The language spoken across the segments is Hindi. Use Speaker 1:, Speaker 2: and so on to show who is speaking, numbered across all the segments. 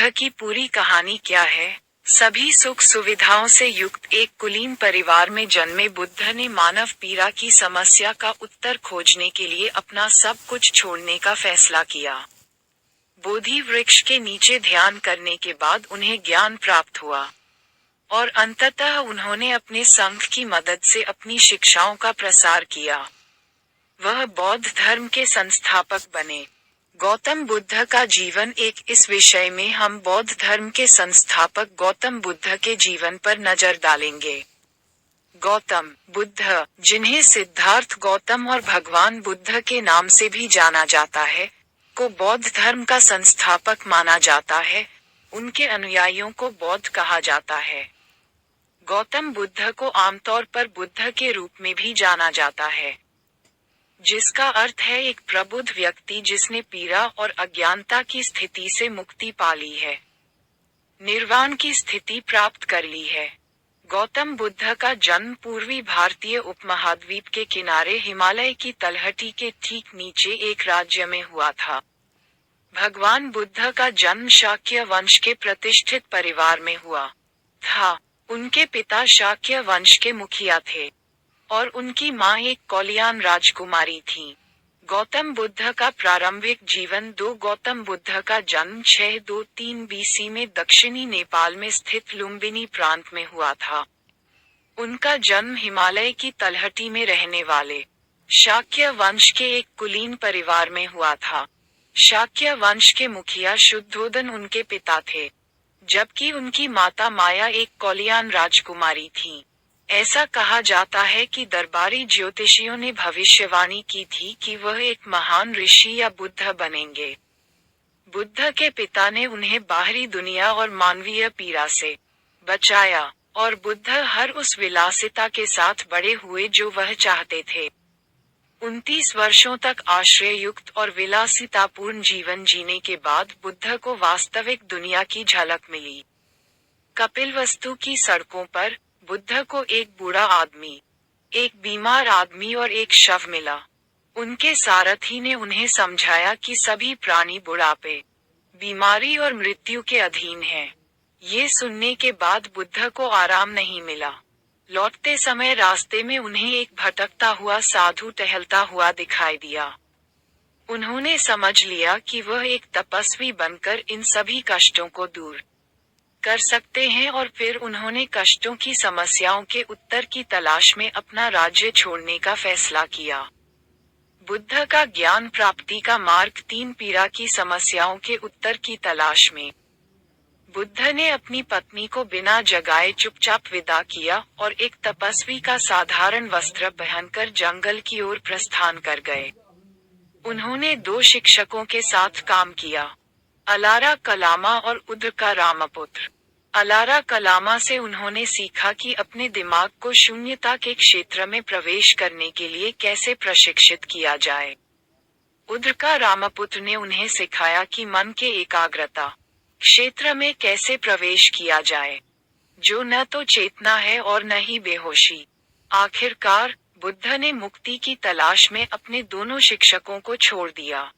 Speaker 1: बुद्ध की पूरी कहानी क्या है? सभी सुख सुविधाओं से युक्त एक कुलीन परिवार में जन्मे बुद्ध ने मानव पीड़ा की समस्या का उत्तर खोजने के लिए अपना सब कुछ छोड़ने का फैसला किया। बोधि वृक्ष के नीचे ध्यान करने के बाद उन्हें ज्ञान प्राप्त हुआ और अंततः उन्होंने अपने संघ की मदद से अपनी शिक्षाओं का प्रसार किया। वह बौद्ध धर्म के संस्थापक बने। गौतम बुद्ध का जीवन एक इस विषय में हम बौद्ध धर्म के संस्थापक गौतम बुद्ध के जीवन पर नजर डालेंगे। गौतम बुद्ध, जिन्हें सिद्धार्थ गौतम और भगवान बुद्ध के नाम से भी जाना जाता है, को बौद्ध धर्म का संस्थापक माना जाता है। उनके अनुयायियों को बौद्ध कहा जाता है। गौतम बुद्ध को आमतौर पर बुद्ध के रूप में भी जाना जाता है, जिसका अर्थ है एक प्रबुद्ध व्यक्ति जिसने पीड़ा और अज्ञानता की स्थिति से मुक्ति पा ली है, निर्वाण की स्थिति प्राप्त कर ली है। गौतम बुद्ध का जन्म पूर्वी भारतीय उपमहाद्वीप के किनारे हिमालय की तलहटी के ठीक नीचे एक राज्य में हुआ था। भगवान बुद्ध का जन्म शाक्य वंश के प्रतिष्ठित परिवार में हुआ था। उनके पिता शाक्य वंश के मुखिया थे और उनकी मां एक कौलियान राजकुमारी थी। गौतम बुद्ध का प्रारंभिक जीवन गौतम बुद्ध का जन्म 623 बीसी में दक्षिणी नेपाल में स्थित लुम्बिनी प्रांत में हुआ था। उनका जन्म हिमालय की तलहटी में रहने वाले शाक्य वंश के एक कुलीन परिवार में हुआ था। शाक्य वंश के मुखिया शुद्धोदन उनके पिता थे, जबकि उनकी माता माया एक कौलियान राजकुमारी थी। ऐसा कहा जाता है कि दरबारी ज्योतिषियों ने भविष्यवाणी की थी कि वह एक महान ऋषि या बुद्ध बनेंगे। बुद्ध के पिता ने उन्हें बाहरी दुनिया और मानवीय पीड़ा से बचाया और बुद्ध हर उस विलासिता के साथ बड़े हुए जो वह चाहते थे। 29 वर्षों तक आश्रययुक्त और विलासितापूर्ण जीवन जीने के बाद बुद्ध को वास्तविक दुनिया की झलक मिली। कपिलवस्तु की सड़कों पर बुद्ध को एक बूढ़ा आदमी, एक बीमार आदमी और एक शव मिला। उनके सारथी ने उन्हें समझाया कि सभी प्राणी बुढ़ापे, बीमारी और मृत्यु के अधीन हैं। ये सुनने के बाद बुद्ध को आराम नहीं मिला। लौटते समय रास्ते में उन्हें एक भटकता हुआ साधु टहलता हुआ दिखाई दिया। उन्होंने समझ लिया कि वह एक तपस्वी बनकर इन सभी कष्टों को दूर कर सकते हैं और फिर उन्होंने कष्टों की समस्याओं के उत्तर की तलाश में अपना राज्य छोड़ने का फैसला किया। बुद्ध का ज्ञान प्राप्ति का मार्ग 3 पीड़ा की समस्याओं के उत्तर की तलाश में। बुद्ध ने अपनी पत्नी को बिना जगाए चुपचाप विदा किया और एक तपस्वी का साधारण वस्त्र पहनकर जंगल की ओर प्रस्थान कर गए। उन्होंने 2 शिक्षकों के साथ काम किया, अलारा कलामा और उद्रका रामपुत्र। अलारा कलामा से उन्होंने सीखा कि अपने दिमाग को शून्यता के क्षेत्र में प्रवेश करने के लिए कैसे प्रशिक्षित किया जाए। उद्रका रामपुत्र ने उन्हें सिखाया कि मन के एकाग्रता क्षेत्र में कैसे प्रवेश किया जाए, जो न तो चेतना है और न ही बेहोशी। आखिरकार बुद्ध ने मुक्ति की तलाश में अपने दोनों शिक्षकों को छोड़ दिया।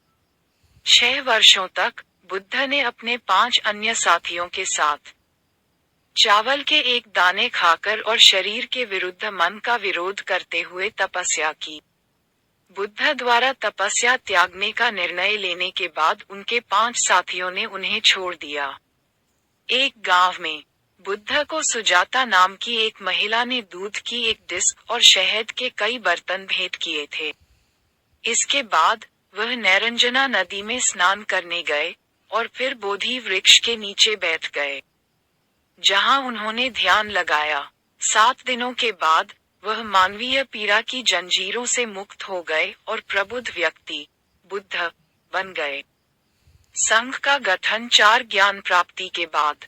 Speaker 1: 6 वर्षों तक बुद्ध ने अपने 5 अन्य साथियों के साथ चावल के एक दाने खाकर और शरीर के विरुद्ध मन का विरोध करते हुए तपस्या की। बुद्ध द्वारा तपस्या त्यागने का निर्णय लेने के बाद उनके 5 साथियों ने उन्हें छोड़ दिया। एक गांव में बुद्ध को सुजाता नाम की एक महिला ने दूध की एक डिस्क और शहद के कई बर्तन भेंट किए थे। इसके बाद वह नैरंजना नदी में स्नान करने गए और फिर बोधि वृक्ष के नीचे बैठ गए, जहां उन्होंने ध्यान लगाया। 7 दिनों के बाद वह मानवीय पीड़ा की जंजीरों से मुक्त हो गए और प्रबुद्ध व्यक्ति बुद्ध बन गए। संघ का गठन 4 ज्ञान प्राप्ति के बाद।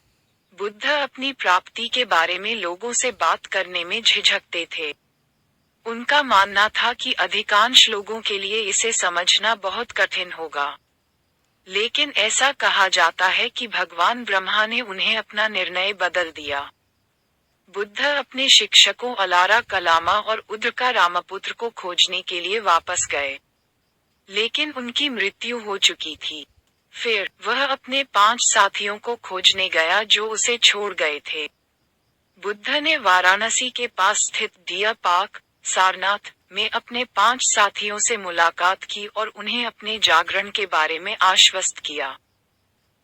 Speaker 1: बुद्ध अपनी प्राप्ति के बारे में लोगों से बात करने में झिझकते थे। उनका मानना था कि अधिकांश लोगों के लिए इसे समझना बहुत कठिन होगा। लेकिन ऐसा कहा जाता है कि भगवान ब्रह्मा ने उन्हें अपना निर्णय बदल दिया। बुद्ध अपने शिक्षकों अलारा कलामा और उद्रका रामपुत्र को खोजने के लिए वापस गए, लेकिन उनकी मृत्यु हो चुकी थी। फिर वह अपने 5 साथियों को खोजने गया जो उसे छोड़ गए थे। बुद्ध ने वाराणसी के पास स्थित डियर पार्क, सारनाथ में अपने 5 साथियों से मुलाकात की और उन्हें अपने जागरण के बारे में आश्वस्त किया।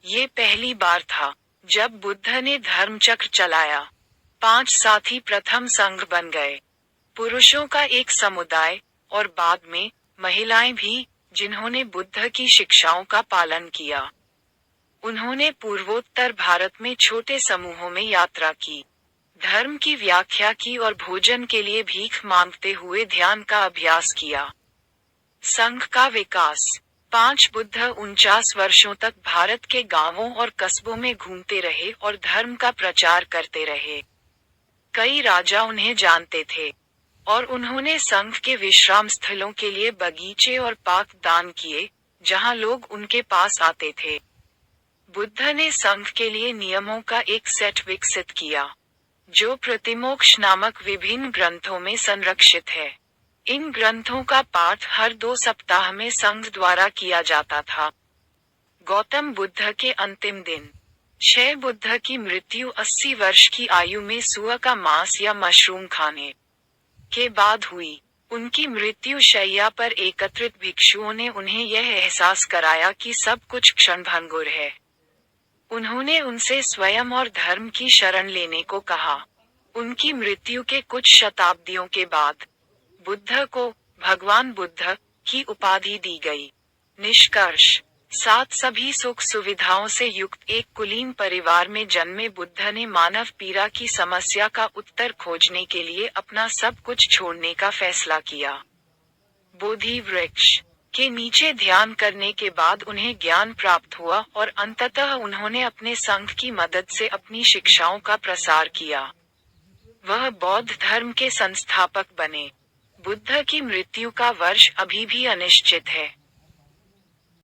Speaker 1: ये पहली बार था जब बुद्ध ने धर्मचक्र चलाया। 5 साथी प्रथम संघ बन गए, पुरुषों का एक समुदाय, और बाद में महिलाएं भी, जिन्होंने बुद्ध की शिक्षाओं का पालन किया। उन्होंने पूर्वोत्तर भारत में छोटे समूहों में यात्रा की, धर्म की व्याख्या की और भोजन के लिए भीख मांगते हुए ध्यान का अभ्यास किया। संघ का विकास। 5 बुद्ध 49 वर्षों तक भारत के गांवों और कस्बों में घूमते रहे और धर्म का प्रचार करते रहे। कई राजा उन्हें जानते थे और उन्होंने संघ के विश्राम स्थलों के लिए बगीचे और पार्क दान किए, जहां लोग उनके पास आते थे। बुद्ध ने संघ के लिए नियमों का एक सेट विकसित किया, जो प्रतिमोक्ष नामक विभिन्न ग्रंथों में संरक्षित है। इन ग्रंथों का पाठ हर 2 सप्ताह में संघ द्वारा किया जाता था। गौतम बुद्ध के अंतिम दिन। 6 बुद्ध की मृत्यु 80 वर्ष की आयु में सुअर का मांस या मशरूम खाने के बाद हुई। उनकी मृत्यु शैया पर एकत्रित भिक्षुओं ने उन्हें यह एहसास कराया कि सब कुछ क्षणभंगुर है। उन्होंने उनसे स्वयं और धर्म की शरण लेने को कहा। उनकी मृत्यु के कुछ शताब्दियों के बाद बुद्ध को भगवान बुद्ध की उपाधि दी गई। निष्कर्ष। 7 सभी सुख सुविधाओं से युक्त एक कुलीन परिवार में जन्मे बुद्ध ने मानव पीड़ा की समस्या का उत्तर खोजने के लिए अपना सब कुछ छोड़ने का फैसला किया। बोधि वृक्ष के नीचे ध्यान करने के बाद उन्हें ज्ञान प्राप्त हुआ और अंततः उन्होंने अपने संघ की मदद से अपनी शिक्षाओं का प्रसार किया। वह बौद्ध धर्म के संस्थापक बने। बुद्ध की मृत्यु का वर्ष अभी भी अनिश्चित है।